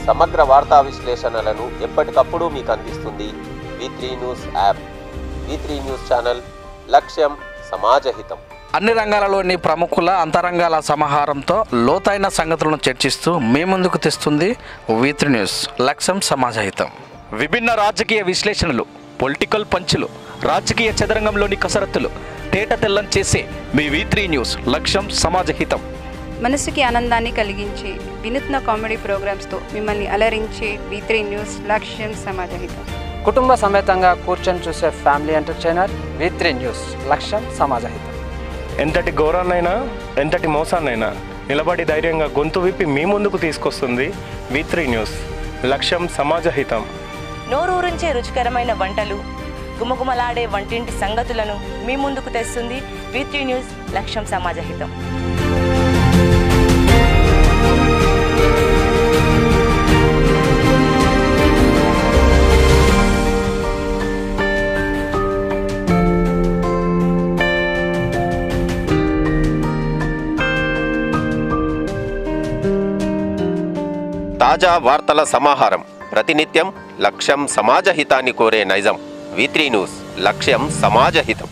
సమగ్ర వార్తా విశ్లేషణలను ఎప్పటికప్పుడు మీకు అందిస్తుంది V3 news app. V3 news channel, లక్ష్యం సమాజహితం. అన్ని రంగాలలోని ప్రముఖుల అంతరంగాల సమాహారంతో లోతైన సంగతులను చర్చిస్తూ మీ ముందుకు తెస్తుంది V3 న్యూస్, లక్ష్యం సమాజహితం. విభిన్న రాజకీయ విశ్లేషణలు, పొలిటికల్ పంచులు, రాజకీయ చదరంగంలోని కసరత్తులు తేట తెల్లం చేసే మీ V3 న్యూస్, లక్ష్యం సమాజహితం. మనసుకి ఆనందాన్ని కలిగించే వినూత్న కామెడీ ప్రోగ్రామ్స్తో మిమ్మల్ని అలరించే V3 న్యూస్, లక్ష్యం సమాజహితం. కుటుంబ సమేతంగా కూర్చొని చూసే ఫ్యామిలీ ఎంటర్టైనర్ V3 న్యూస్, లక్ష్యం సమాజహితం. ఎంతటి ఘోరాన్నైనా ఎంతటి మోసాన్నైనా నిలబడి ధైర్యంగా గొంతు విప్పి మీ ముందుకు తీసుకొస్తుంది V3 న్యూస్, లక్ష్యం సమాజహితం. నోరూరించే రుచికరమైన వంటలు, గుమగుమలాడే వంటింటి సంగతులను మీ ముందుకు తెస్తుంది V3 న్యూస్, లక్ష్యం సమాజహితం. తాజా వార్తల సమాహారం, ప్రతినిత్యం లక్ష్యం సమాజహితాన్ని కోరే నైజం. V3 న్యూస్, లక్ష్యం సమాజహితం.